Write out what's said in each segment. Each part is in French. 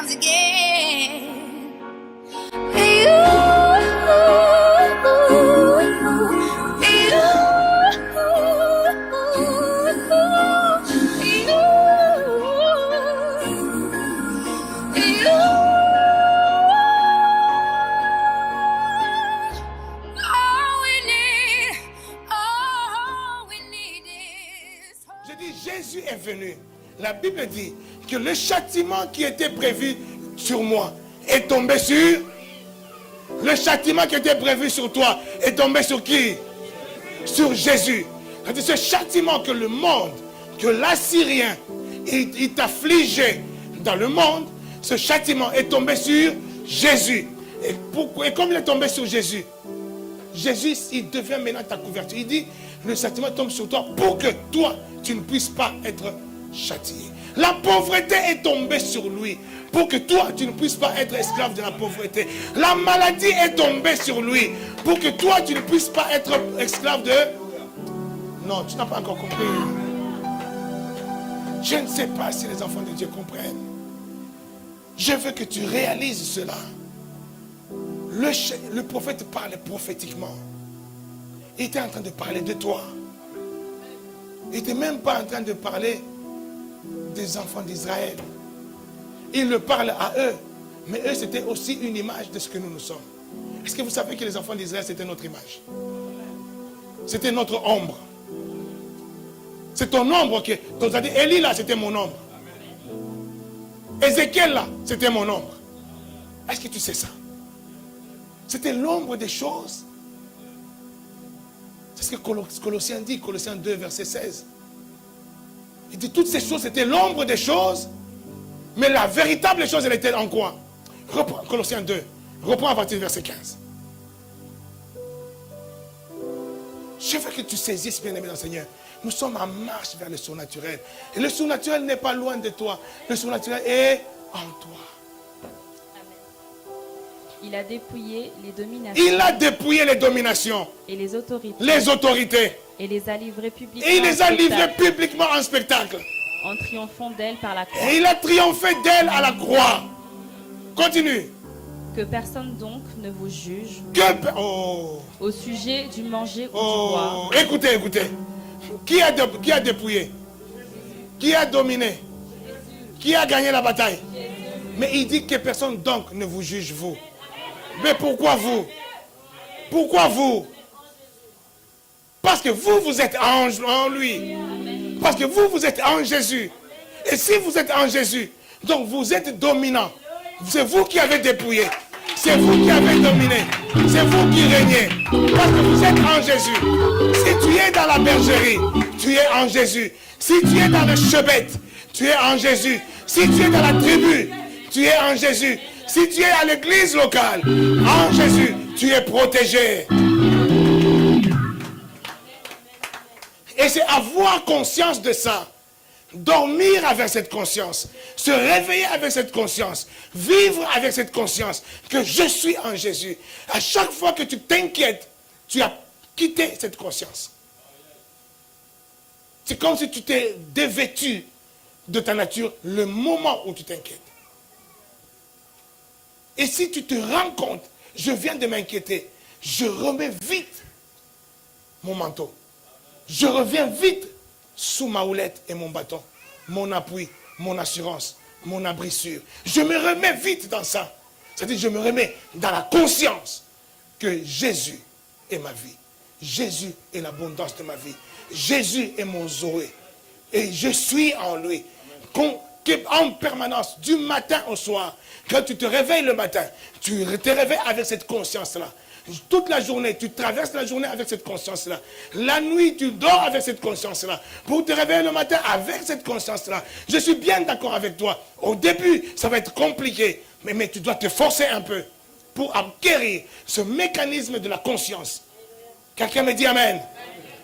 comes again. Jésus est venu. La Bible dit que le châtiment qui était prévu sur moi est tombé sur... Le châtiment qui était prévu sur toi est tombé sur qui? Sur Jésus. C'est ce châtiment que le monde, que l'Assyrien, il t'affligeait dans le monde, ce châtiment est tombé sur Jésus. Et comme il est tombé sur Jésus, Jésus, il devient maintenant ta couverture. Il dit, le châtiment tombe sur toi pour que toi, tu ne puisses pas être châtié. La pauvreté est tombée sur lui pour que toi, tu ne puisses pas être esclave de la pauvreté. La maladie est tombée sur lui pour que toi, tu ne puisses pas être esclave de... Non, tu n'as pas encore compris. Je ne sais pas si les enfants de Dieu comprennent. Je veux que tu réalises cela. Le prophète parlait prophétiquement. Il était en train de parler de toi. Il n'était même pas en train de parler des enfants d'Israël. Il le parle à eux. Mais eux, c'était aussi une image de ce que nous sommes. Est-ce que vous savez que les enfants d'Israël, c'était notre image? C'était notre ombre. C'est ton ombre que... Donc, ça dit, Élie là, c'était mon ombre. Ézéchiel là, c'était mon ombre. Est-ce que tu sais ça? C'était l'ombre des choses. C'est ce que Colossiens dit, Colossiens 2, verset 16. Il dit toutes ces choses, c'était l'ombre des choses, mais la véritable chose, elle était en quoi? Reprends, Colossiens 2, reprends à partir du verset 15. Je veux que tu saisisses, bien-aimé dans le Seigneur. Nous sommes en marche vers le surnaturel. Et le surnaturel n'est pas loin de toi. Le surnaturel est en toi. Il a dépouillé les dominations. Il a dépouillé les dominations. Et les autorités. Les autorités. Et les a livrées publiquement. Et il les a livrées publiquement en spectacle. En triomphant d'elle par la croix. Et il a triomphé d'elle à la croix. Continue. Que personne donc ne vous juge Oh. au sujet du manger ou du boire. Écoutez, écoutez. Qui a dépouillé? Qui a dominé? Qui a gagné la bataille? Mais il dit que personne donc ne vous juge vous. Mais pourquoi vous? Pourquoi vous? Parce que vous êtes en lui. Parce que vous êtes en Jésus. Et si vous êtes en Jésus, donc vous êtes dominant. C'est vous qui avez dépouillé. C'est vous qui avez dominé. C'est vous qui régnez. Parce que vous êtes en Jésus. Si tu es dans la bergerie, tu es en Jésus. Si tu es dans le chebet, tu es en Jésus. Si tu es dans la tribu, tu es en Jésus. Si tu es à l'église locale, en Jésus, tu es protégé. Et c'est avoir conscience de ça. Dormir avec cette conscience. Se réveiller avec cette conscience. Vivre avec cette conscience que je suis en Jésus. À chaque fois que tu t'inquiètes, tu as quitté cette conscience. C'est comme si tu t'es dévêtu de ta nature le moment où tu t'inquiètes. Et si tu te rends compte, je viens de m'inquiéter, je remets vite mon manteau. Je reviens vite sous ma houlette et mon bâton, mon appui, mon assurance, mon abri sûr. Je me remets vite dans ça. C'est-à-dire, je me remets dans la conscience que Jésus est ma vie. Jésus est l'abondance de ma vie. Jésus est mon Zoé. Et je suis en lui. En permanence, du matin au soir, quand tu te réveilles le matin, tu te réveilles avec cette conscience-là. Toute la journée, tu traverses la journée avec cette conscience-là. La nuit, tu dors avec cette conscience-là. Pour te réveiller le matin avec cette conscience-là. Je suis bien d'accord avec toi. Au début, ça va être compliqué. Mais tu dois te forcer un peu pour acquérir ce mécanisme de la conscience. Quelqu'un me dit Amen.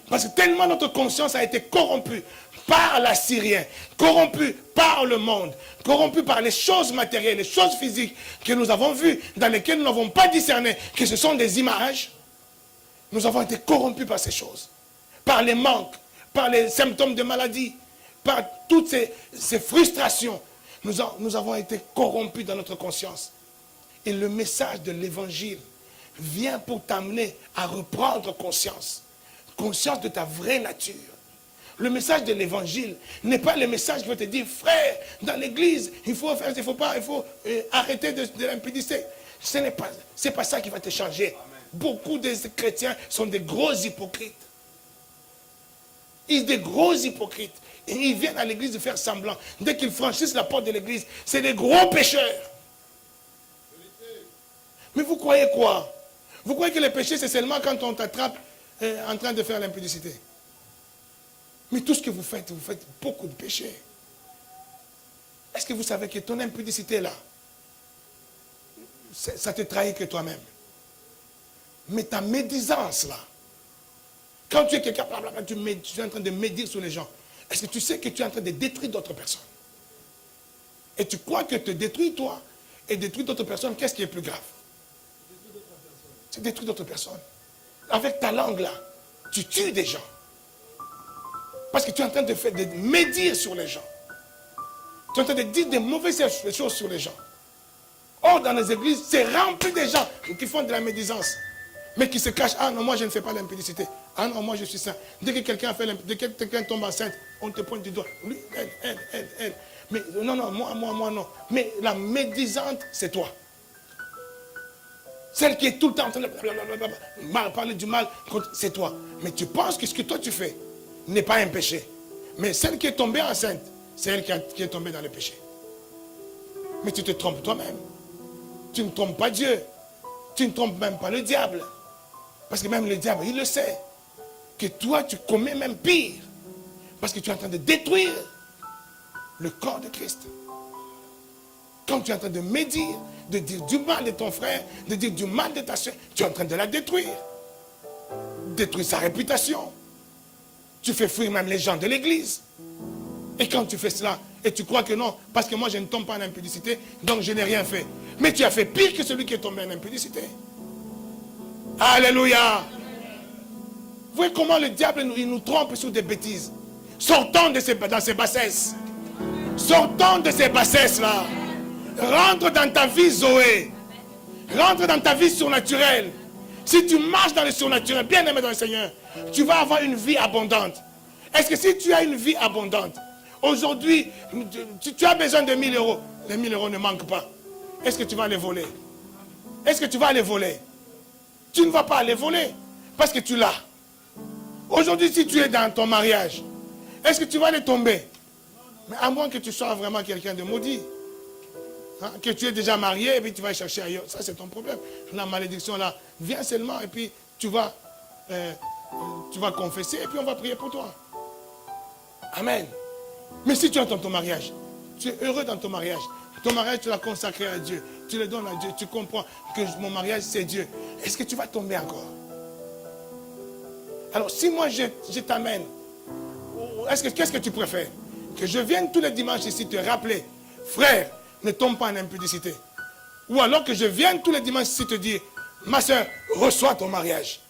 Parce que tellement notre conscience a été corrompue par l'Assyrien, corrompu par le monde, corrompu par les choses matérielles, les choses physiques que nous avons vues, dans lesquelles nous n'avons pas discerné que ce sont des images. Nous avons été corrompus par ces choses, par les manques, par les symptômes de maladie, par toutes ces frustrations. Nous avons été corrompus dans notre conscience. Et le message de l'évangile vient pour t'amener à reprendre conscience. Conscience de ta vraie nature. Le message de l'évangile n'est pas le message qui va te dire, frère, dans l'église, il faut faire, il faut arrêter de l'impudicité. C'est pas ça qui va te changer. Amen. Beaucoup de chrétiens sont des gros hypocrites. Ils sont des gros hypocrites. Et ils viennent à l'église de faire semblant. Dès qu'ils franchissent la porte de l'église, c'est des gros pécheurs. Mais vous croyez quoi? Vous croyez que le péché, c'est seulement quand on t'attrape en train de faire l'impudicité? Mais tout ce que vous faites beaucoup de péchés. Est-ce que vous savez que ton impudicité là, ça te trahit que toi-même? Mais ta médisance là, quand tu es quelqu'un, tu es en train de médire sur les gens, est-ce que tu sais que tu es en train de détruire d'autres personnes? Et tu crois que te détruire toi et détruire d'autres personnes, qu'est-ce qui est plus grave? C'est détruire d'autres personnes. Avec ta langue là, tu tues des gens. Parce que tu es en train de médire sur les gens. Tu es en train de dire des mauvaises choses sur les gens. Or, dans les églises, c'est rempli de gens qui font de la médisance. Mais qui se cachent. Ah non, moi je ne fais pas l'impudicité. Ah non, moi je suis saint. Dès que quelqu'un tombe enceinte, on te pointe du doigt. Lui, elle. Mais non, moi non. Mais la c'est toi. Celle qui est tout le temps en train de parler du mal, c'est toi. Mais tu penses que ce que toi tu fais n'est pas un péché. Mais celle qui est tombée enceinte, c'est elle qui est tombée dans le péché. Mais tu te trompes toi-même. Tu ne trompes pas Dieu. Tu ne trompes même pas le diable. Parce que même le diable, il le sait. Que toi, tu commets même pire. Parce que tu es en train de détruire le corps de Christ. Quand tu es en train de médire, de dire du mal de ton frère, de dire du mal de ta soeur, tu es en train de la détruire. Détruire sa réputation. Tu fais fuir même les gens de l'église. Et quand tu fais cela, et tu crois que non, parce que moi je ne tombe pas en impudicité, donc je n'ai rien fait. Mais tu as fait pire que celui qui est tombé en impudicité. Alléluia. Vous voyez comment le diable il nous trompe sur des bêtises. Sortons dans ces bassesses. Sortons de ces bassesses-là. Rentre dans ta vie Zoé. Rentre dans ta vie surnaturelle. Si tu marches dans le surnaturel, bien aimé dans le Seigneur, tu vas avoir une vie abondante. Est-ce que si tu as une vie abondante, aujourd'hui, tu as besoin de 1000 euros, les 1000 euros ne manquent pas. Est-ce que tu vas les voler? Est-ce que tu vas les voler? Tu ne vas pas les voler parce que tu l'as. Aujourd'hui, si tu es dans ton mariage, est-ce que tu vas les tomber? Mais à moins que tu sois vraiment quelqu'un de maudit. Hein, que tu es déjà marié et puis tu vas chercher ailleurs. Ça, c'est ton problème. La malédiction là, vient seulement et puis tu vas confesser et puis on va prier pour toi. Amen. Mais si tu es dans ton mariage, tu es heureux dans ton mariage. Ton mariage, tu l'as consacré à Dieu. Tu le donnes à Dieu. Tu comprends que mon mariage, c'est Dieu. Est-ce que tu vas tomber encore? Alors, si moi, je t'amène, qu'est-ce que tu préfères? Que je vienne tous les dimanches ici te rappeler, frère, ne tombe pas en impudicité. Ou alors que je vienne tous les dimanches ici te dire, ma soeur, reçois ton mariage.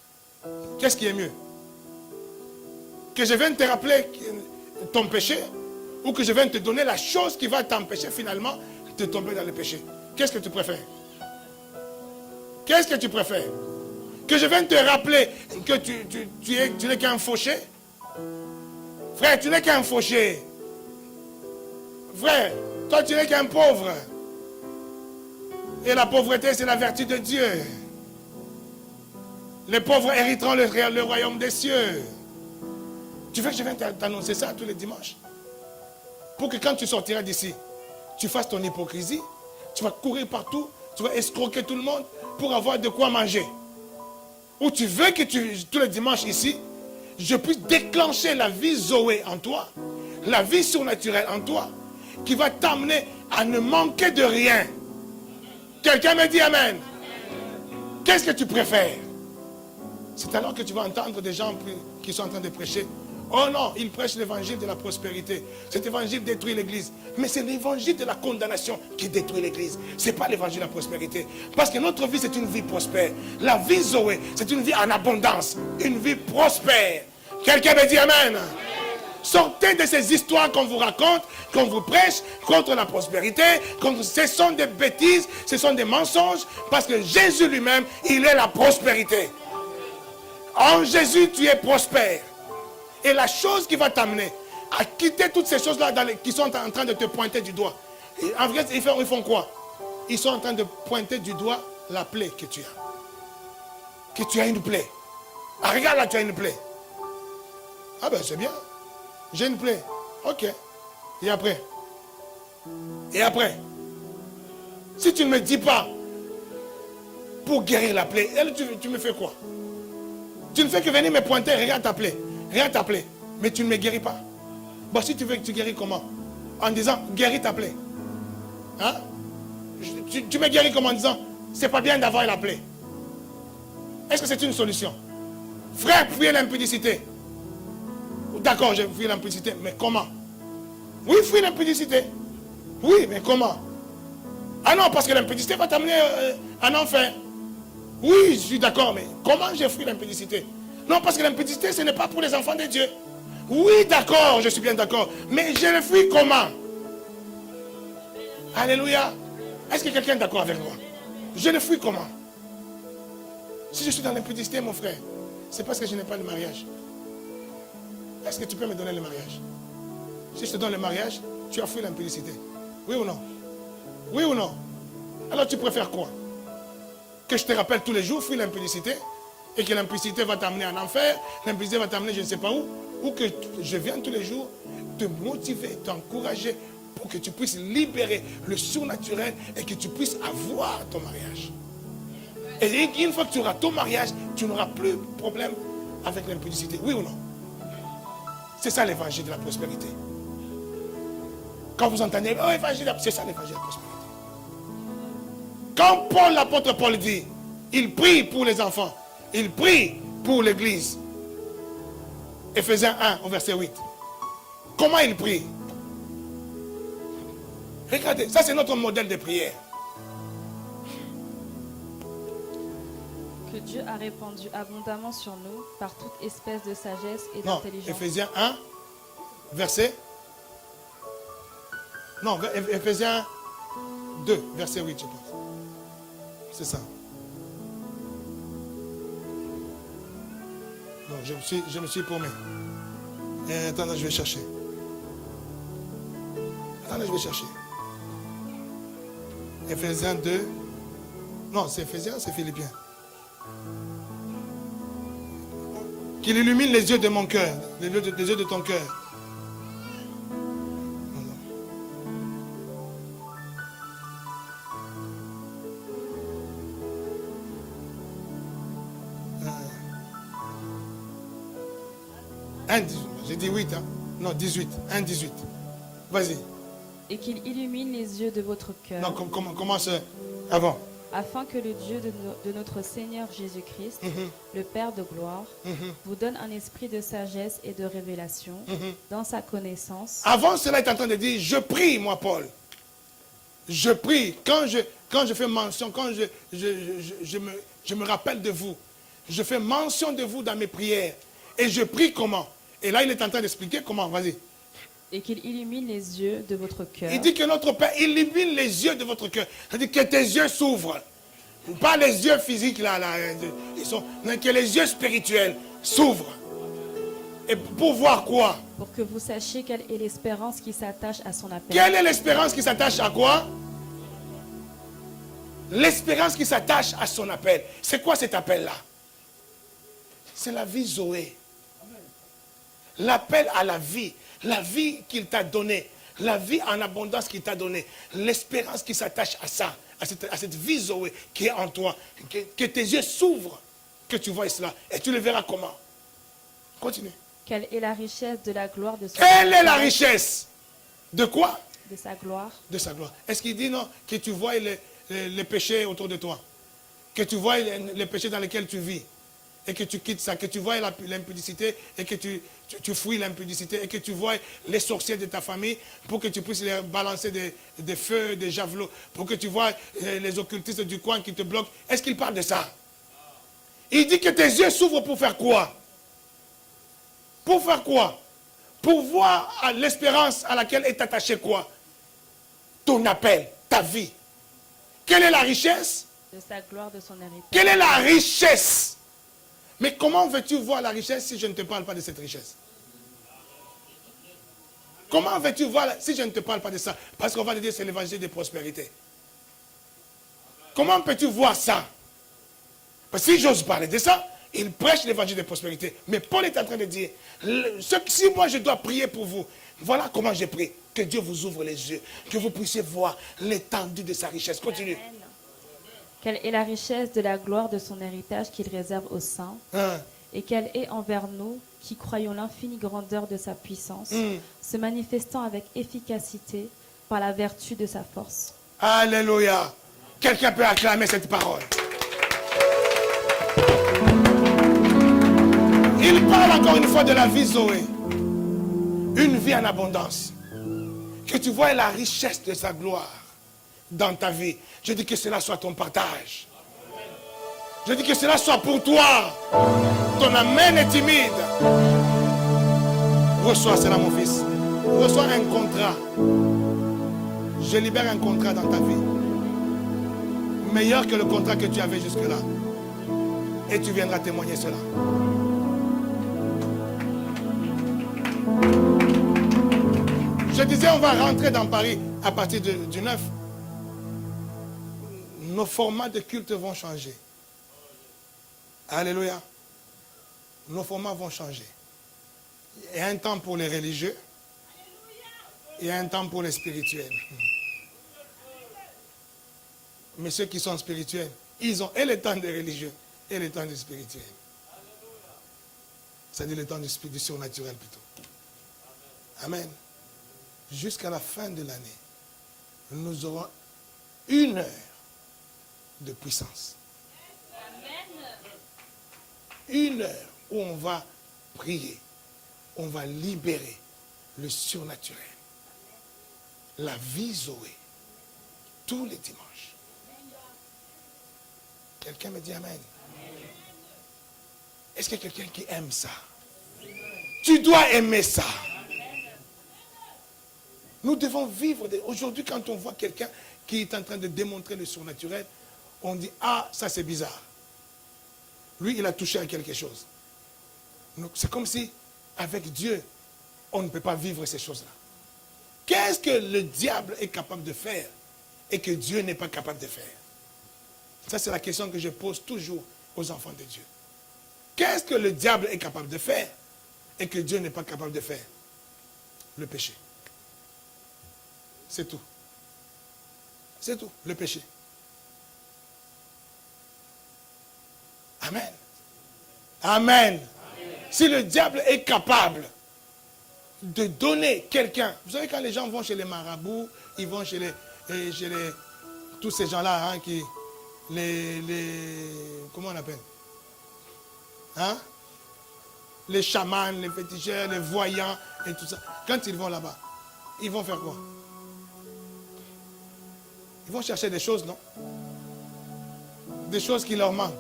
Qu'est-ce qui est mieux? Que je vienne te rappeler ton péché, ou que je vienne te donner la chose qui va t'empêcher finalement de tomber dans le péché. Qu'est-ce que tu préfères? Qu'est-ce que tu préfères? Que je vienne te rappeler que tu n'es qu'un fauché? Frère, tu n'es qu'un fauché. Frère, toi tu n'es qu'un pauvre. Et la pauvreté, c'est la vertu de Dieu. Les pauvres hériteront le royaume des cieux. Tu veux que je vienne t'annoncer ça tous les dimanches? Pour que quand tu sortiras d'ici, tu fasses ton hypocrisie, tu vas courir partout, tu vas escroquer tout le monde pour avoir de quoi manger. Ou tu veux que tous les dimanches ici, je puisse déclencher la vie Zoé en toi, la vie surnaturelle en toi, qui va t'amener à ne manquer de rien. Quelqu'un me dit Amen. Qu'est-ce que tu préfères? C'est alors que tu vas entendre des gens qui sont en train de prêcher. Oh non, ils prêchent l'évangile de la prospérité. Cet évangile détruit l'église. Mais c'est l'évangile de la condamnation qui détruit l'église. Ce n'est pas l'évangile de la prospérité. Parce que notre vie, c'est une vie prospère. La vie Zoé, c'est une vie en abondance. Une vie prospère. Quelqu'un me dit Amen. Sortez de ces histoires qu'on vous raconte, qu'on vous prêche contre la prospérité. Ce sont des bêtises, ce sont des mensonges. Parce que Jésus lui-même, il est la prospérité. En Jésus, tu es prospère. Et la chose qui va t'amener à quitter toutes ces choses-là qui sont en train de te pointer du doigt. Et en vrai, ils font quoi? Ils sont en train de pointer du doigt la plaie que tu as. Que tu as une plaie. Ah, regarde là, tu as une plaie. Ah ben c'est bien. J'ai une plaie. Ok. Et après? Et après? Si tu ne me dis pas pour guérir la plaie, tu me fais quoi? Tu ne fais que venir me pointer, regarde ta plaie. Regarde ta plaie. Mais tu ne me guéris pas. Bon, si tu veux que tu guéris comment? En disant, guéris ta plaie. Hein? Tu me guéris comment en disant, c'est pas bien d'avoir la plaie. Est-ce que c'est une solution? Frère, fuis l'impudicité. D'accord, je fuis l'impudicité, mais comment? Oui, fuis l'impudicité. Oui, mais comment? Ah non, parce que l'impudicité va t'amener en enfer. Oui, je suis d'accord, mais comment je fuis l'impudicité? Non, parce que l'impudicité, ce n'est pas pour les enfants de Dieu. Oui, d'accord, je suis bien d'accord. Mais je le fuis comment? Alléluia. Est-ce que quelqu'un est d'accord avec moi? Je le fuis comment? Si je suis dans l'impudicité, mon frère, c'est parce que je n'ai pas de mariage. Est-ce que tu peux me donner le mariage? Si je te donne le mariage, tu as fui l'impudicité. Oui ou non? Oui ou non? Alors tu préfères quoi? Que je te rappelle tous les jours, fuis l'impudicité, et que l'impudicité va t'amener en enfer, l'impudicité va t'amener je ne sais pas où, ou que je viens tous les jours te motiver, t'encourager pour que tu puisses libérer le surnaturel et que tu puisses avoir ton mariage. Et une fois que tu auras ton mariage, tu n'auras plus de problème avec l'impudicité. Oui ou non? C'est ça l'évangile de la prospérité. Quand vous entendez, oh, évangile, c'est ça l'évangile de la prospérité. Quand Paul, l'apôtre Paul dit, il prie pour les enfants, il prie pour l'église. Éphésiens 1 au verset 8. Comment il prie? Regardez, ça c'est notre modèle de prière. Que Dieu a répandu abondamment sur nous par toute espèce de sagesse et Non, d'intelligence. Éphésiens 1, verset. Non, Éphésiens 2, verset 8, je pense. C'est ça. Non, je me suis promis. Attendez, je vais chercher. Attendez, je vais chercher. Éphésiens 2. Non, c'est Éphésiens, c'est Philippiens. Qu'il illumine les yeux de mon cœur, les yeux de ton cœur. J'ai dit 8, hein? Non, 18. 1, 18. Vas-y. Et qu'il illumine les yeux de votre cœur. Non, commence avant. Afin que le Dieu de notre Seigneur Jésus-Christ, le Père de gloire, vous donne un esprit de sagesse et de révélation dans sa connaissance. Avant cela, il est en train de dire, je prie, moi, Paul. Je prie. Quand je fais mention, quand je me rappelle de vous, je fais mention de vous dans mes prières. Et je prie comment? Et là, il est en train d'expliquer comment. Vas-y. Et qu'il illumine les yeux de votre cœur. Il dit que notre Père illumine les yeux de votre cœur. Il dit que tes yeux s'ouvrent. Pas les yeux physiques, là, mais que les yeux spirituels s'ouvrent. Et pour voir quoi? Pour que vous sachiez quelle est l'espérance qui s'attache à son appel. Quelle est l'espérance qui s'attache à quoi? L'espérance qui s'attache à son appel. C'est quoi cet appel-là? C'est la vie Zoé. L'appel à la vie qu'il t'a donnée, la vie en abondance qu'il t'a donnée, l'espérance qui s'attache à ça, à cette vie Zoé qui est en toi, que tes yeux s'ouvrent, que tu vois cela, et tu le verras comment. Continue. Quelle est la richesse de la gloire de son Quelle est la richesse? De quoi? De sa gloire. De sa gloire. Est-ce qu'il dit non, que tu vois les péchés autour de toi, que tu vois les péchés dans lesquels tu vis, et que tu quittes ça, que tu vois l'impudicité et que tu fuis l'impudicité et que tu vois les sorciers de ta famille pour que tu puisses les balancer des feux, des javelots, pour que tu vois les occultistes du coin qui te bloquent. Est-ce qu'il parle de ça? Il dit que tes yeux s'ouvrent pour faire quoi? Pour faire quoi? pour voir à l'espérance à laquelle est attaché quoi? Ton appel, ta vie. Quelle est la richesse? De sa gloire, de son héritage. Quelle est la richesse? Mais comment veux-tu voir la richesse si je ne te parle pas de cette richesse? Comment veux-tu voir si je ne te parle pas de ça? Parce qu'on va te dire c'est l'évangile de prospérité. Comment peux-tu voir ça? Parce que si j'ose parler de ça, il prêche l'évangile de prospérité. Mais Paul est en train de dire, si moi je dois prier pour vous, voilà comment je prie. Que Dieu vous ouvre les yeux, que vous puissiez voir l'étendue de sa richesse. Continue. Amen. Quelle est la richesse de la gloire de son héritage qu'il réserve aux saints, Hein? et quelle est envers nous qui croyons l'infinie grandeur de sa puissance, se manifestant avec efficacité par la vertu de sa force. Alléluia. Quelqu'un peut acclamer cette parole. Il parle encore une fois de la vie Zoé. Une vie en abondance. Que tu vois la richesse de sa gloire dans ta vie. Je dis que cela soit ton partage. Je dis que cela soit pour toi. Ton amen est timide. Reçois cela, mon fils. Reçois un contrat. Je libère un contrat dans ta vie. Meilleur que le contrat que tu avais jusque-là. Et tu viendras témoigner cela. Je disais, on va rentrer dans Paris à partir du 9. Nos formats de culte vont changer. Alléluia. Nos formats vont changer. Il y a un temps pour les religieux. Il y a un temps pour les spirituels. Mais ceux qui sont spirituels, ils ont et le temps des religieux et le temps des spirituels. C'est-à-dire le temps du surnaturel plutôt. Amen. Jusqu'à la fin de l'année, nous aurons 1 heure de puissance. 1 heure où on va prier, on va libérer le surnaturel. La vie Zoé, tous les dimanches. Quelqu'un me dit Amen. Est-ce qu'il y a quelqu'un qui aime ça? Tu dois aimer ça. Nous devons vivre. Aujourd'hui, quand on voit quelqu'un qui est en train de démontrer le surnaturel, on dit, ah, ça c'est bizarre. Lui, il a touché à quelque chose. C'est comme si, avec Dieu, on ne peut pas vivre ces choses-là. Qu'est-ce que le diable est capable de faire et que Dieu n'est pas capable de faire? Ça, c'est la question que je pose toujours aux enfants de Dieu. Qu'est-ce que le diable est capable de faire et que Dieu n'est pas capable de faire? Le péché. C'est tout. C'est tout, le péché. Amen. Amen. Si le diable est capable de donner quelqu'un, vous savez quand les gens vont chez les marabouts, ils vont chez tous ces gens-là, hein, qui, comment on appelle? Hein? Les chamans, les féticheurs, les voyants et tout ça. Quand ils vont là-bas, ils vont faire quoi? Ils vont chercher des choses, non? Des choses qui leur manquent.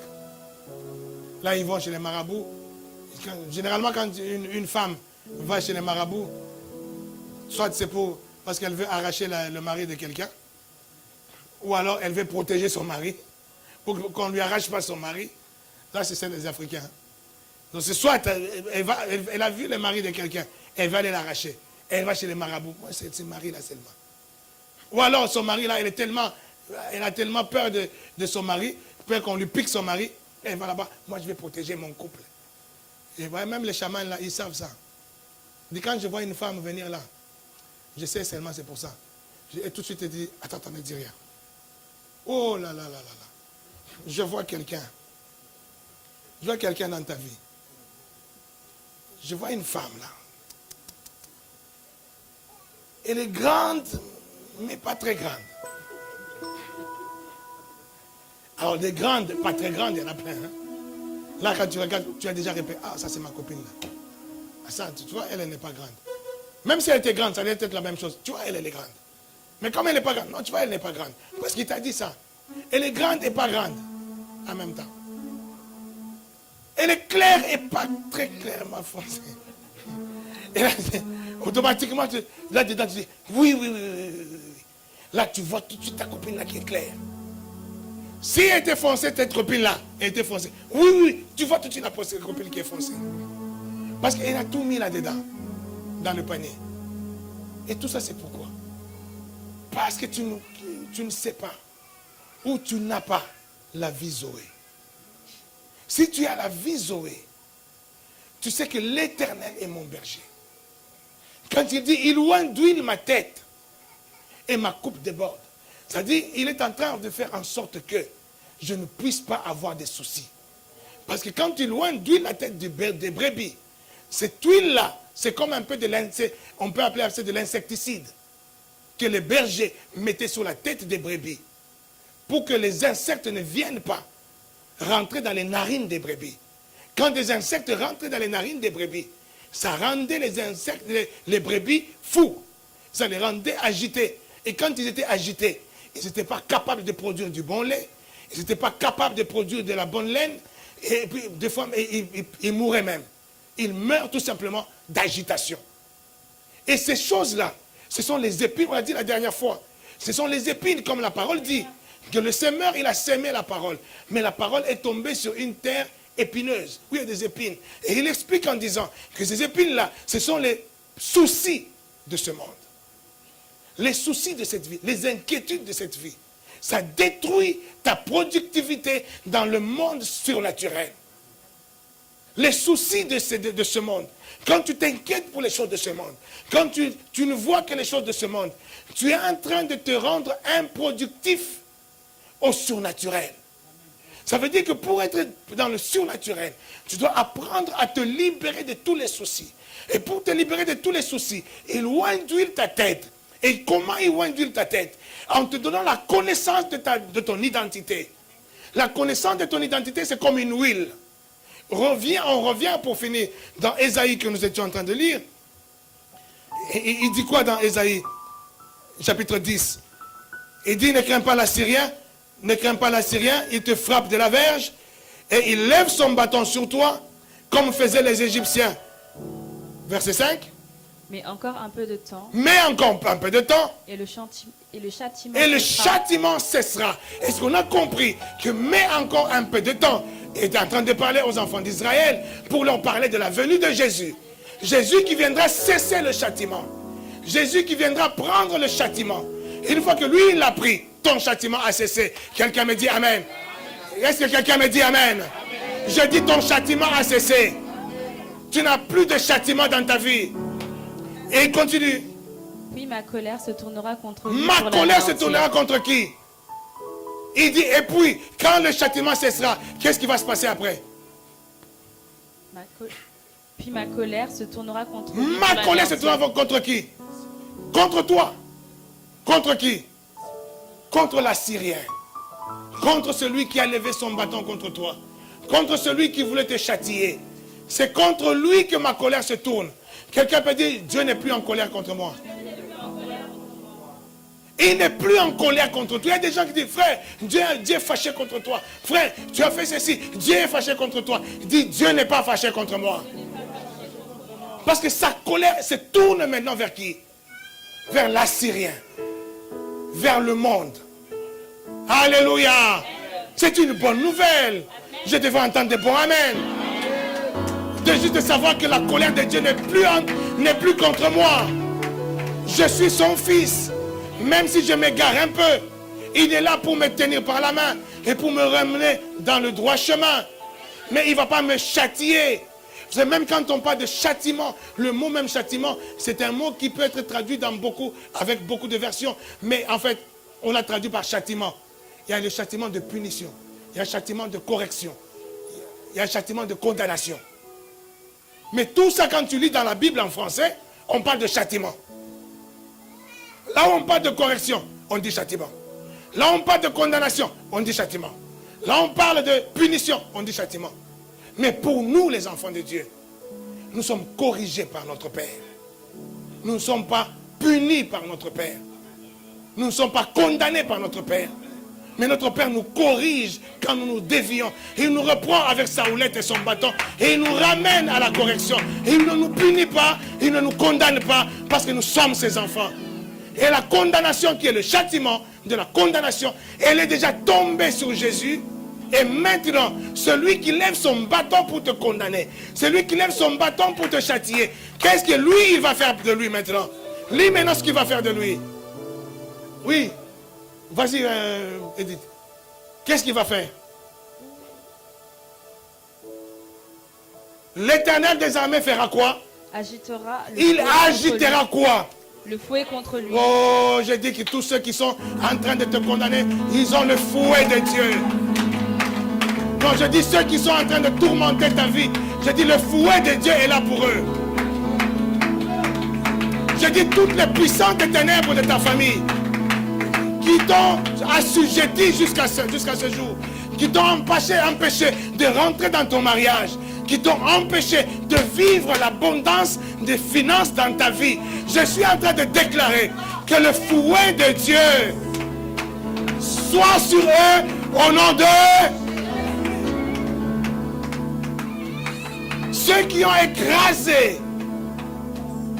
Là, ils vont chez les marabouts. Généralement, quand une femme va chez les marabouts, soit c'est parce qu'elle veut arracher le mari de quelqu'un, ou alors elle veut protéger son mari, pour qu'on ne lui arrache pas son mari. Là, c'est celle des Africains. Donc, c'est soit elle a vu le mari de quelqu'un, elle va aller l'arracher. Elle va chez les marabouts. Moi, c'est ce mari-là seulement. Ou alors, son mari, là, elle a tellement peur de son mari, peur qu'on lui pique son mari, elle va là-bas. Moi, je vais protéger mon couple. Et même les chamans, là, ils savent ça. Quand je vois une femme venir là, je sais seulement c'est pour ça. Et tout de suite, elle dit, attends, ne dis rien. Oh là là là là là. Je vois quelqu'un. Je vois quelqu'un dans ta vie. Je vois une femme là. Elle est grande, mais pas très grande. Alors, des grandes, pas très grandes, il y en a plein. Hein? Là, quand tu regardes, tu as déjà répété, ah, ça c'est ma copine là. Ah, ça, tu vois, elle n'est pas grande. Même si elle était grande, ça allait être la même chose. Tu vois, elle est grande. Mais comme elle n'est pas grande, non, tu vois, elle n'est pas grande. Parce qu'il t'a dit ça. Elle est grande et pas grande en même temps. Elle est claire et pas très clairement foncée. Et là, automatiquement, là-dedans, tu dis, oui, oui, oui, oui, oui, oui. Là, tu vois tout de suite ta copine là qui est claire. Si elle était foncée, cette copine-là, elle était foncée. Oui, oui, tu vois tout de suite la copine qui est foncée. Parce qu'elle a tout mis là-dedans, dans le panier. Et tout ça, c'est pourquoi? Parce que tu ne sais pas, ou tu n'as pas la vie Zoé. Si tu as la vie Zoé, tu sais que l'Éternel est mon berger. Quand il dit, il oint ma tête et ma coupe déborde. C'est-à-dire, il est en train de faire en sorte que je ne puisse pas avoir des soucis. Parce que quand il oint la tête des brebis, cette huile-là, c'est comme un peu de l'insecticide, on peut appeler ça de l'insecticide, que les bergers mettaient sur la tête des brebis, pour que les insectes ne viennent pas rentrer dans les narines des brebis. Quand des insectes rentraient dans les narines des brebis, ça rendait les insectes, les brebis fous. Ça les rendait agités. Et quand ils étaient agités, ils n'étaient pas capables de produire du bon lait, ils n'étaient pas capables de produire de la bonne laine, et puis des fois, ils mouraient même. Ils meurent tout simplement d'agitation. Et ces choses-là, ce sont les épines, on l'a dit la dernière fois, ce sont les épines, comme la parole dit, que le semeur, il a sémé la parole, mais la parole est tombée sur une terre épineuse, où il y a des épines. Et il explique en disant que ces épines-là, ce sont les soucis de ce monde. Les soucis de cette vie, les inquiétudes de cette vie. Ça détruit ta productivité dans le monde surnaturel. Les soucis de ce monde. Quand tu t'inquiètes pour les choses de ce monde, quand tu ne vois que les choses de ce monde, tu es en train de te rendre improductif au surnaturel. Ça veut dire que pour être dans le surnaturel, tu dois apprendre à te libérer de tous les soucis. Et pour te libérer de tous les soucis, il oint ta tête. Et comment il oint ta tête? En te donnant la connaissance de ton identité. La connaissance de ton identité, c'est comme une huile. On revient pour finir dans Ésaïe que nous étions en train de lire. Et il dit quoi dans Ésaïe, chapitre 10? Il dit, ne crains pas l'Assyrien, ne crains pas l'Assyrien, il te frappe de la verge, et il lève son bâton sur toi, comme faisaient les Égyptiens. Verset 5. Mais encore un peu de temps. Mais encore un peu de temps. Et le châtiment cessera. Est-ce qu'on a compris que mais encore un peu de temps? Il est en train de parler aux enfants d'Israël pour leur parler de la venue de Jésus. Jésus qui viendra cesser le châtiment. Jésus qui viendra prendre le châtiment. Une fois que lui, il l'a pris, ton châtiment a cessé. Quelqu'un me dit Amen. Est-ce que quelqu'un me dit Amen? Amen. Je dis ton châtiment a cessé. Tu n'as plus de châtiment dans ta vie. Et il continue. Puis ma colère se tournera contre lui. Ma colère se tournera contre qui? Il dit, et puis, quand le châtiment cessera, qu'est-ce qui va se passer après? Puis ma colère se tournera contre lui. Ma colère se tournera contre qui? Contre toi. Contre qui? Contre l'Assyrien. Contre celui qui a levé son bâton contre toi. Contre celui qui voulait te châtier. C'est contre lui que ma colère se tourne. Quelqu'un peut dire, Dieu n'est plus en colère contre moi. Il n'est plus en colère contre toi. Il y a des gens qui disent, frère, Dieu est fâché contre toi. Frère, tu as fait ceci, Dieu est fâché contre toi. Il dit, Dieu n'est pas fâché contre moi. Parce que sa colère se tourne maintenant vers qui? Vers l'Assyrien. Vers le monde. Alléluia. C'est une bonne nouvelle. Je devais entendre des bons amen. De juste de savoir que la colère de Dieu n'est plus contre moi. Je suis son fils. Même si je m'égare un peu, il est là pour me tenir par la main et pour me ramener dans le droit chemin. Mais il ne va pas me châtier. Vous savez, même quand on parle de châtiment, le mot même châtiment, c'est un mot qui peut être traduit avec beaucoup de versions. Mais en fait, on l'a traduit par châtiment. Il y a le châtiment de punition. Il y a le châtiment de correction. Il y a le châtiment de condamnation. Mais tout ça, quand tu lis dans la Bible en français, on parle de châtiment. Là où on parle de correction, on dit châtiment. Là où on parle de condamnation, on dit châtiment. Là où on parle de punition, on dit châtiment. Mais pour nous, les enfants de Dieu, nous sommes corrigés par notre Père. Nous ne sommes pas punis par notre Père. Nous ne sommes pas condamnés par notre Père. Mais notre Père nous corrige quand nous nous dévions. Il nous reprend avec sa houlette et son bâton. Et il nous ramène à la correction. Et il ne nous punit pas, il ne nous condamne pas, parce que nous sommes ses enfants. Et la condamnation qui est le châtiment de la condamnation, elle est déjà tombée sur Jésus. Et maintenant, celui qui lève son bâton pour te condamner, celui qui lève son bâton pour te châtier, qu'est-ce que lui, il va faire de lui maintenant? Lui, maintenant, ce qu'il va faire de lui. Oui. Vas-y, Edith. Qu'est-ce qu'il va faire? L'Éternel des armées fera quoi? Il agitera quoi? Le fouet contre lui. Oh, je dis que tous ceux qui sont en train de te condamner, ils ont le fouet de Dieu. Non, je dis ceux qui sont en train de tourmenter ta vie, je dis le fouet de Dieu est là pour eux. Je dis toutes les puissantes ténèbres de ta famille qui t'ont assujetti jusqu'à ce jour, qui t'ont empêché de rentrer dans ton mariage, qui t'ont empêché de vivre l'abondance des finances dans ta vie. Je suis en train de déclarer que le fouet de Dieu soit sur eux au nom de ceux qui ont écrasé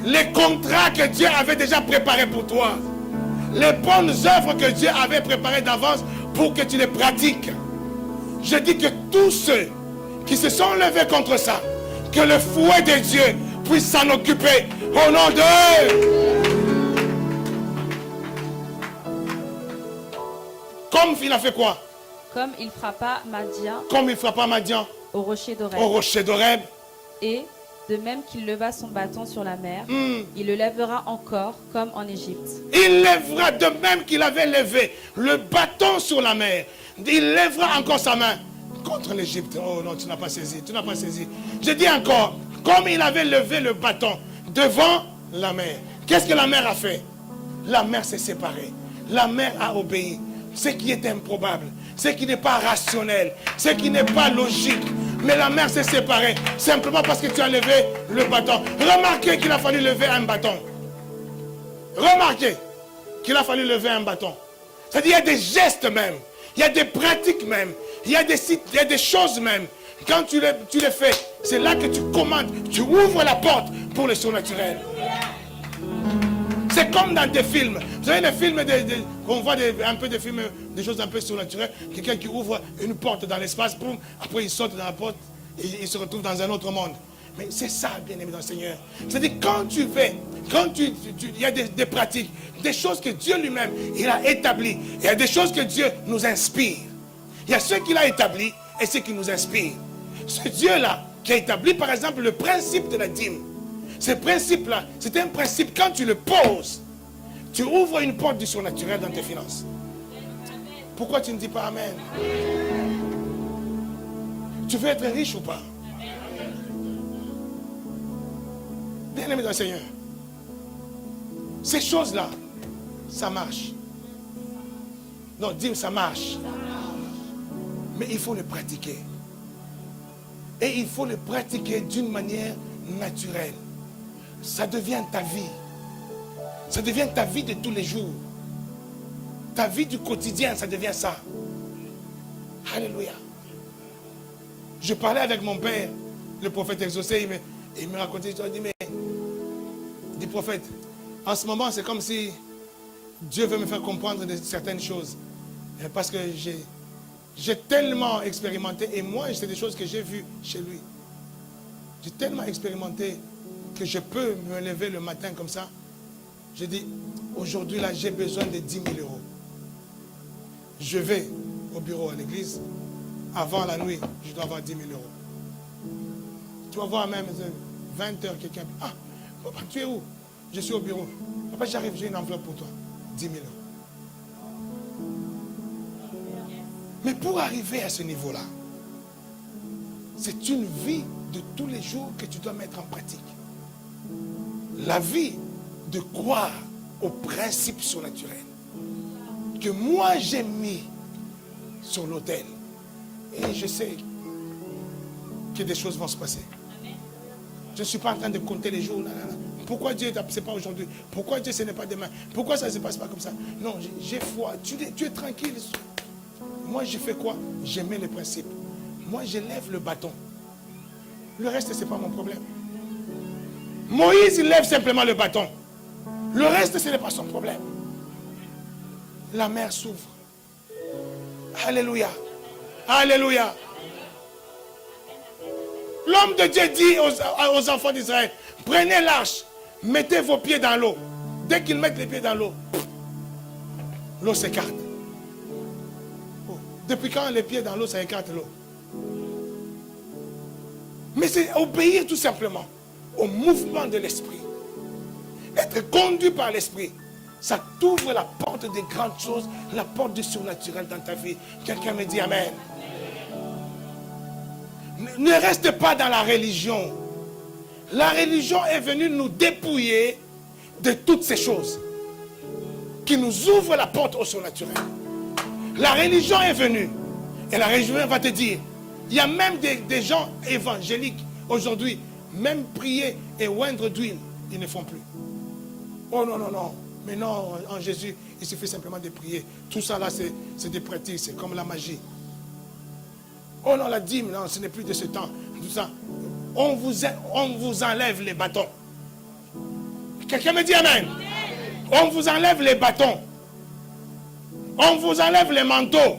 les contrats que Dieu avait déjà préparés pour toi, les bonnes œuvres que Dieu avait préparées d'avance pour que tu les pratiques. Je dis que tous ceux qui se sont levés contre ça, que le fouet de Dieu puisse s'en occuper au nom de... Comme il a fait quoi? Comme il frappa Madian. Comme il frappa Madian au rocher d'Oreb. Au rocher d'Oreb. Et de même qu'il leva son bâton sur la mer, il le lèvera encore comme en Égypte. Il lèvera de même qu'il avait levé le bâton sur la mer. Il lèvera encore sa main contre l'Égypte. Oh non, tu n'as pas saisi, tu n'as pas saisi. Je dis encore, comme il avait levé le bâton devant la mer. Qu'est-ce que la mer a fait? La mer s'est séparée. La mer a obéi. Ce qui est improbable, ce qui n'est pas rationnel, ce qui n'est pas logique. Mais la mer s'est séparée simplement parce que tu as levé le bâton. Remarquez qu'il a fallu lever un bâton. Remarquez qu'il a fallu lever un bâton. C'est-à-dire qu'il y a des gestes même, il y a des pratiques même, il y a des choses même. Quand tu les fais, c'est là que tu commandes, tu ouvres la porte pour le surnaturel. C'est comme dans des films. Vous savez les films, on voit un peu des films, des choses un peu surnaturelles. Quelqu'un qui ouvre une porte dans l'espace, boum, après il saute dans la porte et il se retrouve dans un autre monde. Mais c'est ça, bien-aimé dans le Seigneur. C'est-à-dire quand tu fais, il y a des pratiques, des choses que Dieu lui-même, il a établies. Il y a des choses que Dieu nous inspire. Il y a ceux qu'il a établis et ceux qui nous inspirent. Ce Dieu-là, qui a établi par exemple le principe de la dîme. Ce principe-là, c'est un principe, quand tu le poses, tu ouvres une porte du surnaturel dans tes finances. Pourquoi tu ne dis pas Amen? Tu veux être riche ou pas? Bien-aimé dans le Seigneur, ces choses-là, ça marche. Non, dis ça marche. Mais il faut le pratiquer. Et il faut le pratiquer d'une manière naturelle. Ça devient ta vie. Ça devient ta vie de tous les jours. Ta vie du quotidien, ça devient ça. Alléluia. Je parlais avec mon père, le prophète exaucé, il me racontait, il dit, mais, dit prophète, en ce moment, c'est comme si Dieu veut me faire comprendre certaines choses. Parce que j'ai tellement expérimenté, et moi, c'est des choses que j'ai vues chez lui. J'ai tellement expérimenté que je peux me lever le matin comme ça. Je dis, aujourd'hui là, j'ai besoin de 10 000 euros. Je vais au bureau à l'église. Avant la nuit, je dois avoir 10 000 euros. Tu vas voir même 20 heures, quelqu'un. Ah, papa, tu es où? Je suis au bureau. Papa, j'arrive, j'ai une enveloppe pour toi. 10 000 euros. Mais pour arriver à ce niveau-là, c'est une vie de tous les jours que tu dois mettre en pratique. La vie de croire au principe surnaturel que moi j'ai mis sur l'autel. Et je sais que des choses vont se passer. Je ne suis pas en train de compter les jours. Pourquoi Dieu, ce n'est pas aujourd'hui? Pourquoi Dieu, ce n'est pas demain? Pourquoi ça ne se passe pas comme ça? Non, j'ai foi. Tu es tranquille. Moi, je fais quoi? Je mets les principes. Moi, je lève le bâton. Le reste, ce n'est pas mon problème. Moïse, il lève simplement le bâton. Le reste, ce n'est pas son problème. La mer s'ouvre. Alléluia. Alléluia. L'homme de Dieu dit aux enfants d'Israël, prenez l'arche, mettez vos pieds dans l'eau. Dès qu'ils mettent les pieds dans l'eau, l'eau s'écarte. Oh, depuis quand les pieds dans l'eau, ça écarte l'eau? Mais c'est obéir tout simplement au mouvement de l'esprit. Être conduit par l'esprit. Ça t'ouvre la porte des grandes choses, la porte du surnaturel dans ta vie. Quelqu'un me dit Amen. Ne reste pas dans la religion. La religion est venue nous dépouiller de toutes ces choses qui nous ouvrent la porte au surnaturel. La religion est venue et la religion va te dire, il y a même des gens évangéliques aujourd'hui, même prier et oindre d'huile, ils ne font plus. Oh non, non, non. Mais non, en Jésus, il suffit simplement de prier. Tout ça là, c'est des pratiques, c'est comme la magie. Oh non, la dîme, non, ce n'est plus de ce temps. Tout ça. On vous enlève les bâtons. Quelqu'un me dit Amen. On vous enlève les bâtons. On vous enlève les manteaux.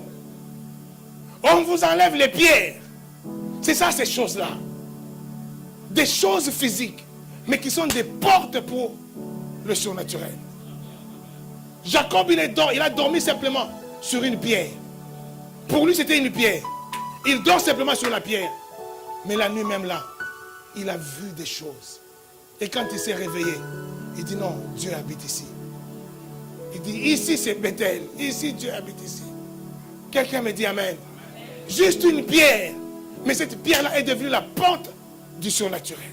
On vous enlève les pierres. C'est ça, ces choses-là. Des choses physiques, mais qui sont des portes pour le surnaturel. Jacob, il a dormi simplement sur une pierre. Pour lui, c'était une pierre. Il dort simplement sur la pierre. Mais la nuit même là, il a vu des choses. Et quand il s'est réveillé, il dit non, Dieu habite ici. Il dit ici c'est Bethel. Ici Dieu habite ici. Quelqu'un me dit Amen. Juste une pierre. Mais cette pierre-là est devenue la porte du surnaturel.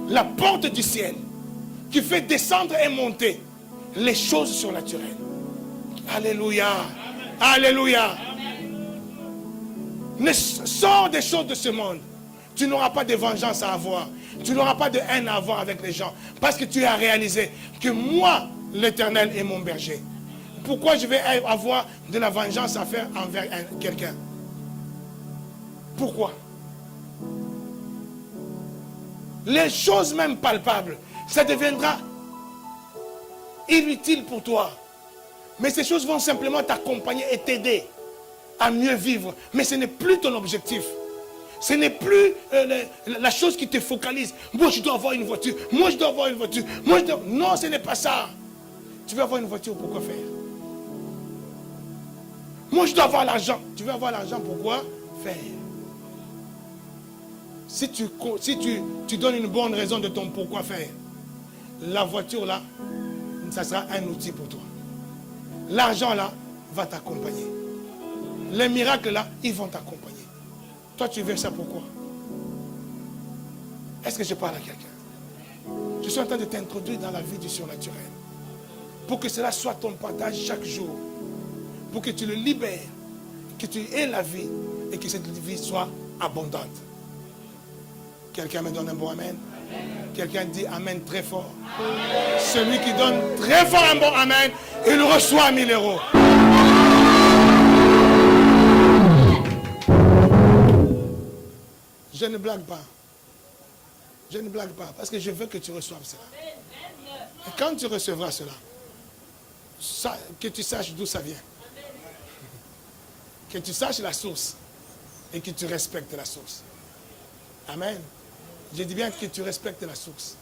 La porte du ciel. Qui fait descendre et monter les choses surnaturelles. Alléluia. Alléluia. Ne sors des choses de ce monde. Tu n'auras pas de vengeance à avoir. Tu n'auras pas de haine à avoir avec les gens. Parce que tu as réalisé que moi, l'Éternel est mon berger. Pourquoi je vais avoir de la vengeance à faire envers quelqu'un? Pourquoi? Les choses même palpables, ça deviendra inutile pour toi. Mais ces choses vont simplement t'accompagner et t'aider à mieux vivre. Mais ce n'est plus ton objectif. Ce n'est plus la chose qui te focalise. Moi, je dois avoir une voiture. Moi, je dois avoir une voiture. Non, ce n'est pas ça. Tu veux avoir une voiture, pourquoi faire? Moi, je dois avoir l'argent. Tu veux avoir l'argent, pourquoi faire? Si tu donnes une bonne raison de ton pourquoi faire, la voiture là, ça sera un outil pour toi. L'argent là va t'accompagner. Les miracles là, ils vont t'accompagner. Toi, tu veux ça pourquoi? Est-ce que je parle à quelqu'un? Je suis en train de t'introduire dans la vie du surnaturel. Pour que cela soit ton partage chaque jour. Pour que tu le libères. Que tu aies la vie. Et que cette vie soit abondante. Quelqu'un me donne un bon amen? Quelqu'un dit amen très fort. Amen. Celui qui donne très fort un bon amen, il reçoit 1000 euros. Je ne blague pas. Je ne blague pas. Parce que je veux que tu reçoives cela. Et quand tu recevras cela, que tu saches d'où ça vient. Que tu saches la source. Et que tu respectes la source. Amen. Je dis bien que tu respectes la source.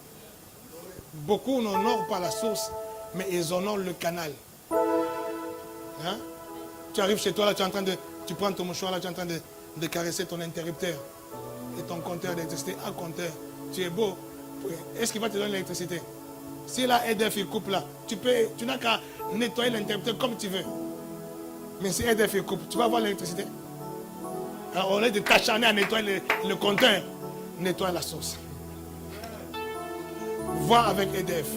Beaucoup n'honorent pas la source, mais ils honorent le canal. Hein? Tu arrives chez toi, là, tu prends ton mouchoir, là, tu es en train de caresser ton interrupteur. Et ton compteur d'électricité, un compteur. Tu es beau. Est-ce qu'il va te donner l'électricité? Si là, EDF, il coupe là, tu n'as qu'à nettoyer l'interrupteur comme tu veux. Mais si EDF, il coupe, tu vas avoir l'électricité? Alors, au lieu de t'acharner à nettoyer le compteur, nettoie la source. Vois avec EDF.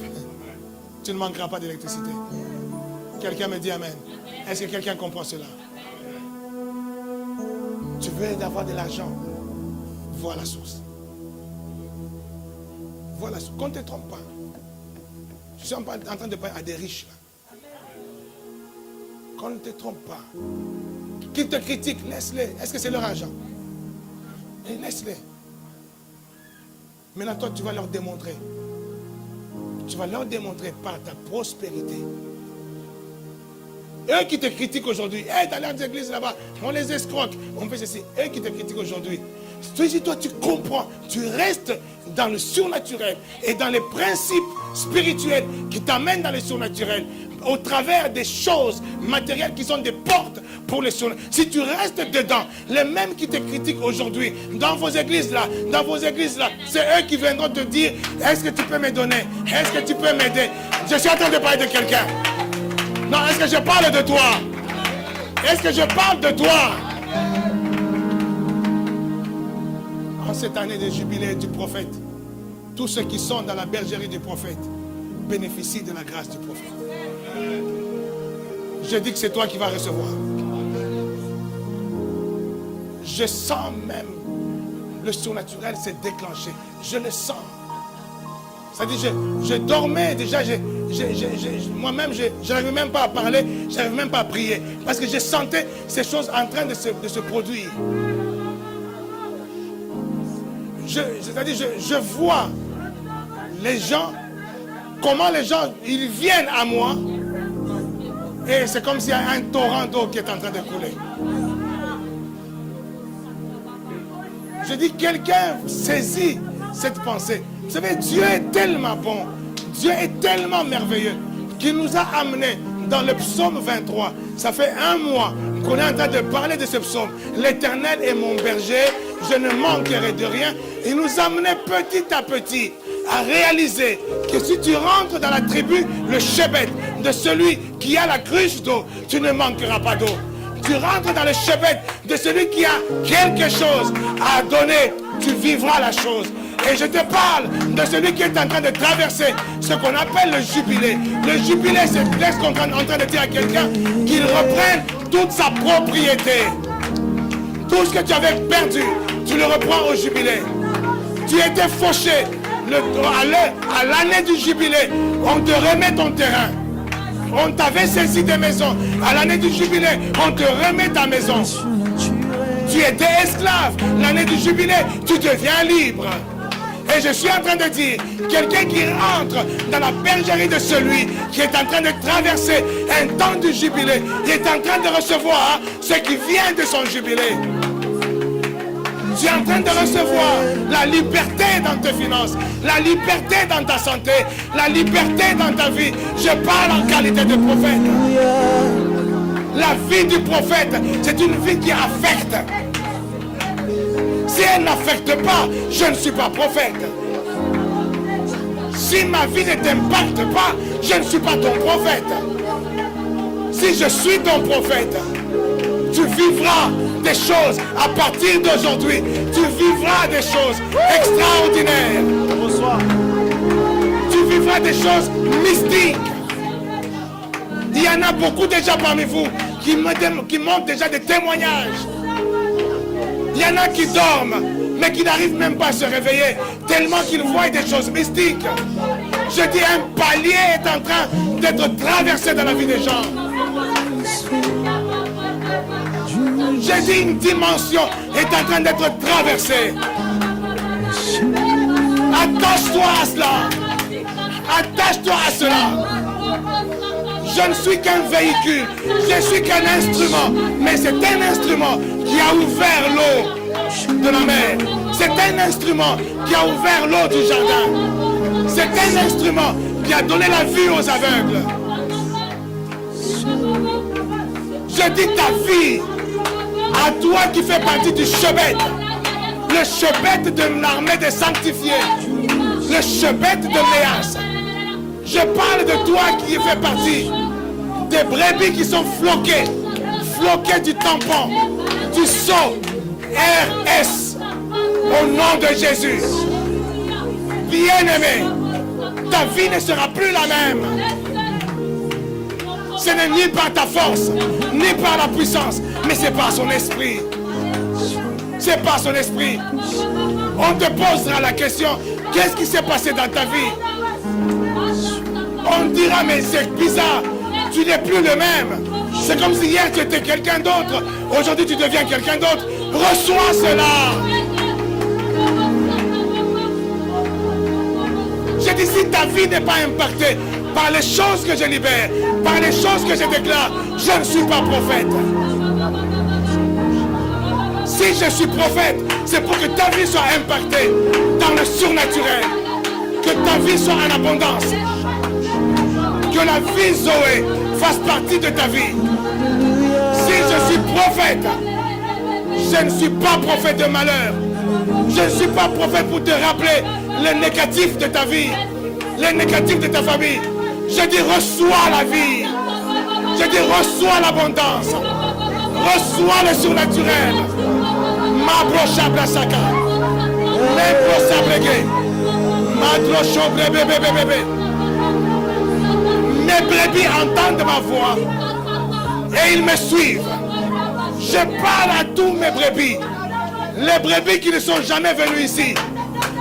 Tu ne manqueras pas d'électricité. Quelqu'un me dit amen. Est-ce que quelqu'un comprend cela? Tu veux avoir de l'argent? Vois la source. Vois la source. Qu'on ne te trompe pas. Je suis en train de parler à des riches. Qu'on ne te trompe pas. Qui te critique, laisse-les. Est-ce que c'est leur argent? Et laisse-les. Maintenant, toi, tu vas leur démontrer. Tu vas leur démontrer par ta prospérité. Eux qui te critiquent aujourd'hui, hey, dans leurs églises là-bas, on les escroque, on fait ceci. Eux qui te critiquent aujourd'hui. Toi, tu comprends, tu restes dans le surnaturel et dans les principes spirituels qui t'amènent dans le surnaturel au travers des choses matérielles qui sont des portes pour le surnaturel. Si tu restes dedans, les mêmes qui te critiquent aujourd'hui, dans vos églises là, c'est eux qui viendront te dire, est-ce que tu peux me donner? Est-ce que tu peux m'aider? Je suis en train de parler de quelqu'un. Non, est-ce que je parle de toi? Est-ce que je parle de toi? En cette année de jubilé du prophète, tous ceux qui sont dans la bergerie du prophète bénéficient de la grâce du prophète. Je dis que c'est toi qui vas recevoir. Je sens même le surnaturel s'est déclenché. Je le sens. C'est-à-dire, je dormais déjà, moi-même, je n'arrivais même pas à parler, je n'arrivais même pas à prier. Parce que je sentais ces choses en train de se produire. C'est-à-dire, je vois les gens, comment les gens, ils viennent à moi, et c'est comme s'il y a un torrent d'eau qui est en train de couler. Je dis, quelqu'un saisit cette pensée. Vous savez, Dieu est tellement bon, Dieu est tellement merveilleux, qu'il nous a amenés dans le psaume 23. Ça fait un mois qu'on est en train de parler de ce psaume. L'Éternel est mon berger, je ne manquerai de rien. Il nous a amenés petit à petit à réaliser que si tu rentres dans la tribu, le chébet de celui qui a la cruche d'eau, tu ne manqueras pas d'eau. Tu rentres dans le chébet de celui qui a quelque chose à donner, tu vivras la chose. Et je te parle de celui qui est en train de traverser ce qu'on appelle le jubilé. Le jubilé, c'est ce qu'on est en train de dire à quelqu'un, qu'il reprenne toute sa propriété. Tout ce que tu avais perdu, tu le reprends au jubilé. Tu étais fauché. À l'année du jubilé, on te remet ton terrain. On t'avait saisi des maisons. À l'année du jubilé, on te remet ta maison. Tu étais esclave. L'année du jubilé, tu deviens libre. Et je suis en train de dire, quelqu'un qui rentre dans la bergerie de celui qui est en train de traverser un temps du jubilé, il est en train de recevoir ce qui vient de son jubilé. Tu es en train de recevoir la liberté dans tes finances, la liberté dans ta santé, la liberté dans ta vie. Je parle en qualité de prophète. La vie du prophète, c'est une vie qui affecte. Si elle n'affecte pas, je ne suis pas prophète. Si ma vie ne t'impacte pas, je ne suis pas ton prophète. Si je suis ton prophète, tu vivras des choses à partir d'aujourd'hui. Tu vivras des choses extraordinaires. Bonsoir. Tu vivras des choses mystiques. Il y en a beaucoup déjà parmi vous qui montrent déjà des témoignages. Il y en a qui dorment, mais qui n'arrivent même pas à se réveiller, tellement qu'ils voient des choses mystiques. Je dis, un palier est en train d'être traversé dans la vie des gens. Je dis, une dimension est en train d'être traversée. Attache-toi à cela. Attache-toi à cela. Je ne suis qu'un véhicule, je suis qu'un instrument, mais c'est un instrument qui a ouvert l'eau de la mer. C'est un instrument qui a ouvert l'eau du jardin. C'est un instrument qui a donné la vue aux aveugles. Je dis ta vie, à toi qui fais partie du chebet, le chebet de l'armée des sanctifiés, le chebet de Léas. Je parle de toi qui fais partie des brebis qui sont floquées du tampon, du sceau, RS, au nom de Jésus. Bien-aimé, ta vie ne sera plus la même. Ce n'est ni par ta force, ni par la puissance, mais c'est par son esprit. C'est par son esprit. On te posera la question, qu'est-ce qui s'est passé dans ta vie? On dira, mais c'est bizarre, tu n'es plus le même. C'est comme si hier tu étais quelqu'un d'autre. Aujourd'hui tu deviens quelqu'un d'autre. Reçois cela. Je dis, si ta vie n'est pas impactée par les choses que je libère, par les choses que je déclare, je ne suis pas prophète. Si je suis prophète, c'est pour que ta vie soit impactée dans le surnaturel. Que ta vie soit en abondance. Que la vie Zoé fasse partie de ta vie. Si je suis prophète, je ne suis pas prophète de malheur. Je ne suis pas prophète pour te rappeler les négatifs de ta vie, les négatifs de ta famille. Je dis reçois la vie. Je dis reçois l'abondance. Reçois le surnaturel. Ma brocha brasaka. Mes brocha brégué. Ma drocho bébé bébé bébé. Mes brebis entendent ma voix et ils me suivent. Je parle à tous mes brebis. Les brebis qui ne sont jamais venus ici,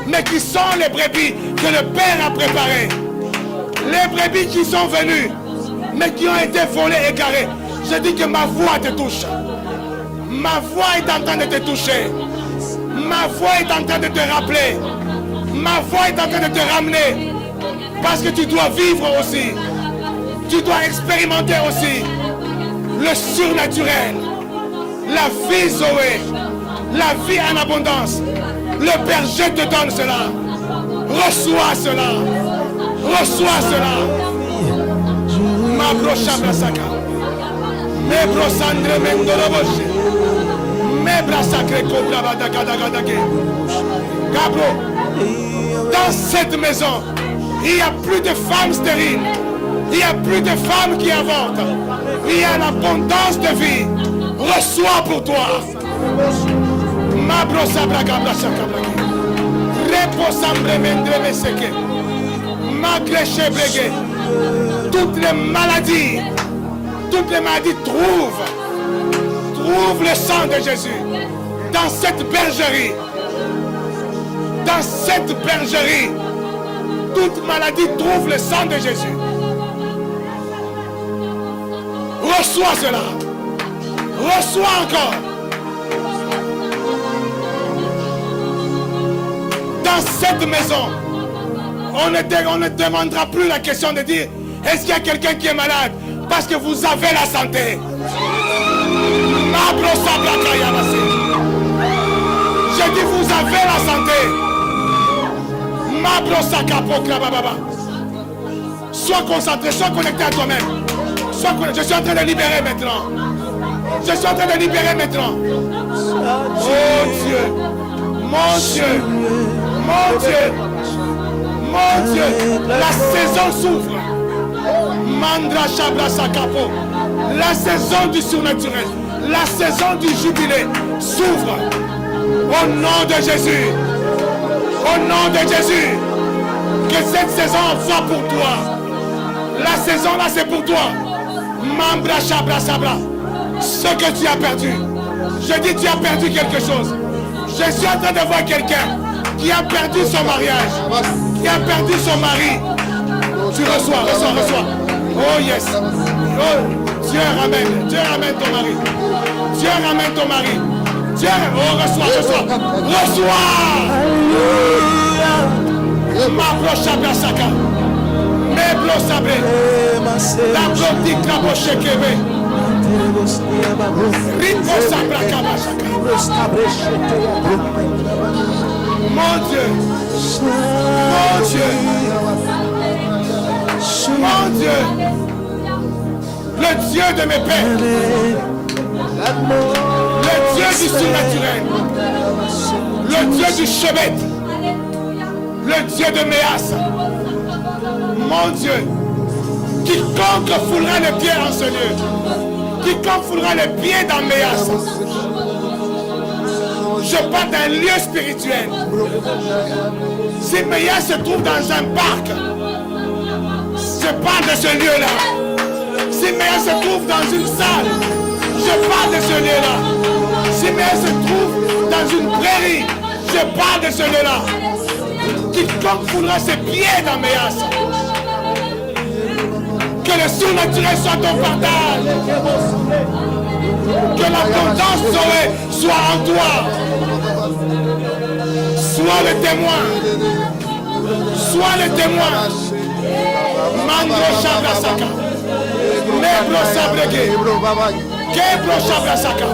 mais qui sont les brebis que le Père a préparées. Les brebis qui sont venues, mais qui ont été volées, égarées. Je dis que ma voix te touche. Ma voix est en train de te toucher. Ma voix est en train de te rappeler. Ma voix est en train de te ramener. Parce que tu dois vivre aussi. Tu dois expérimenter aussi le surnaturel. La vie Zoé. La vie en abondance. Le Père, je te donne cela. Reçois cela. Reçois cela. Ma brocha brasaka. Me brosandre mendoloboche. Me brasacre cobra badakadagadake. Gabro, dans cette maison, il n'y a plus de femmes stériles. Il n'y a plus de femmes qui avortent. Il y a l'abondance de vie. Reçois pour toi. Ma brosa braga brasaka braga. Reposambre mendreme seke. Ma gréche bregué. Toutes les maladies trouvent le sang de Jésus dans cette bergerie. Dans cette bergerie, toute maladie trouve le sang de Jésus. Reçois cela. Reçois encore. Dans cette maison, on ne demandera plus la question de dire est-ce qu'il y a quelqu'un qui est malade? Parce que vous avez la santé. Je dis vous avez la santé. Sois concentré, sois connecté à toi-même. Je suis en train de libérer maintenant. Je suis en train de libérer maintenant. Oh Dieu. Mon Dieu. Mon Dieu. Mon Dieu. La saison s'ouvre. Mandra Chabra Sakapo. La saison du surnaturel. La saison du jubilé s'ouvre. Au nom de Jésus. Au nom de Jésus. Que cette saison soit pour toi. La saison là c'est pour toi. Mambra Chabra Sabra. Ce que tu as perdu. Je dis tu as perdu quelque chose. Je suis en train de voir quelqu'un qui a perdu son mariage. Qui a perdu son mari. Tu reçois. Oh yes. Oh, Dieu ramène ton mari. Dieu ramène ton mari. Dieu, oh reçois. Ma prochaine brasaka. Mes blos sabrés. La blotique la poche kebe. Rico sabra kabashaka. Mon Dieu. Mon Dieu. Le Dieu de mes pères. Le Dieu du surnaturel. Le Dieu du Chebet. Le Dieu de Méas. Mon Dieu. Quiconque foulera les pieds en ce lieu. Quiconque foulera les pieds dans Méas. Je parle d'un lieu spirituel. Si Méas se trouve dans un parc, je parle de ce lieu-là. Si Méas se trouve dans une salle, je parle de ce lieu-là. Si Méas se trouve dans une prairie, je parle de ce lieu-là. Quiconque foulera ses pieds dans Méas, Que le surnaturel soit ton partage. Que l'abondance soit en toi. Sois le témoin. Sois le témoin. Mandro Shabrasaka. Nebro Sabrege. Kebro Shabrasaka.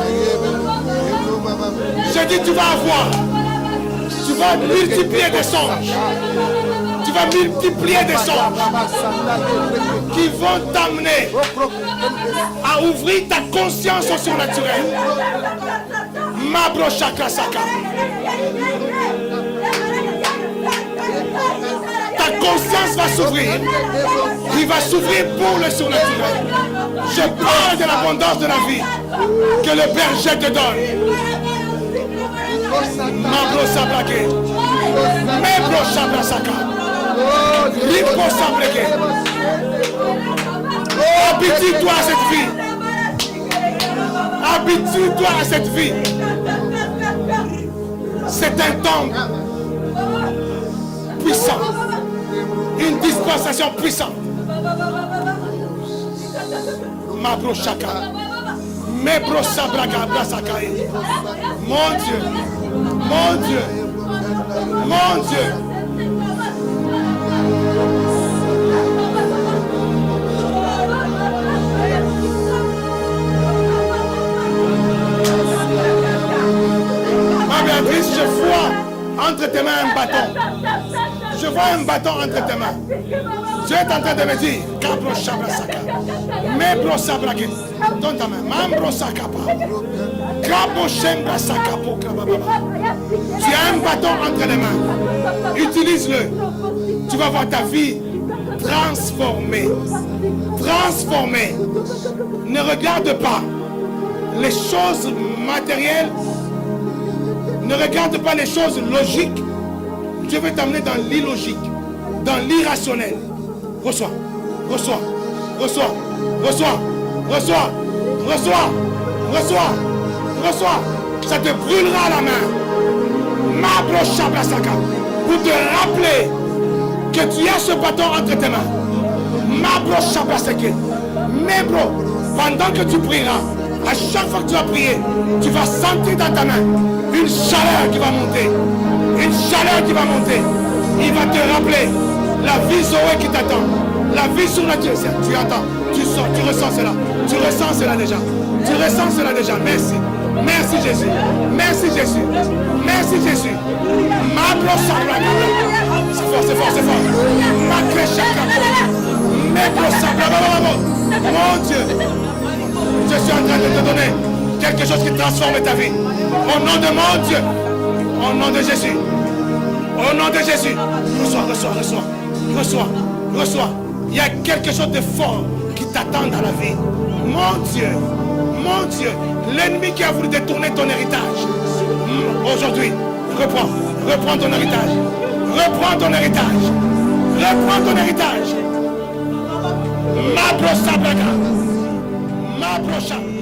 Je dis, tu vas avoir. Tu vas multiplier des songes. Tu vas multiplier des songes qui vont t'amener à ouvrir ta conscience au surnaturel. Mabro Chakra Saka. Ta conscience va s'ouvrir. Il va s'ouvrir pour le surnaturel. Je parle de l'abondance de la vie que le berger te donne. Mabro Sabrake. Mebro Sabra Saka. Ripo Sabrake. Habitue-toi à cette vie. Habitue-toi à cette vie. C'est un temps puissant. Une dispensation puissante. Mabro Shaka. Mebro Sabraka Brasakae. Mon Dieu. Mon Dieu. Mon Dieu. Ma Béatrice, je vois entre tes mains un bâton. Je vois un bâton entre tes mains. Dieu est en train de me dire, Kabro Shabrasaka, Mebro Sabrake, donne ta main, Mambro Sakapa, Kabro Shembrasaka pour Krabababa. Tu as un bâton entre les mains. Utilise-le. Tu vas voir ta vie transformée. Transformée. Ne regarde pas les choses matérielles. Ne regarde pas les choses logiques. Dieu veut t'amener dans l'illogique, dans l'irrationnel. Reçois, reçois, reçois, reçois, reçois, reçois, reçois, reçois. Ça te brûlera la main. Mabro Shabrasaka. Pour te rappeler que tu as ce bâton entre tes mains. Mabro Shabrasaka. Mebro, pendant que tu prieras, à chaque fois que tu vas prier, tu vas sentir dans ta main une chaleur qui va monter. Une chaleur qui va monter. Il va te rappeler la vie Zoé qui t'attend. La vie surnaturelle. Tu entends, tu sens, tu ressens cela. Tu ressens cela déjà. Tu ressens cela déjà. Merci. Merci Jésus. Merci Jésus. Merci Jésus. Mabro Sabraka. C'est fort, c'est fort, c'est fort. Macré Chaka. Mebro Sabraka. Mon Dieu. Je suis en train de te donner quelque chose qui transforme ta vie. Au nom de mon Dieu. Au nom de Jésus. Au nom de Jésus. Reçois, reçois, reçois. Reçois, reçois. Il y a quelque chose de fort qui t'attend dans la vie. Mon Dieu. Mon Dieu. L'ennemi qui a voulu détourner ton héritage. Aujourd'hui, reprends. Reprends ton héritage. Reprends ton héritage. Reprends ton héritage. Mabro Sabraka. Mabro Sabraka.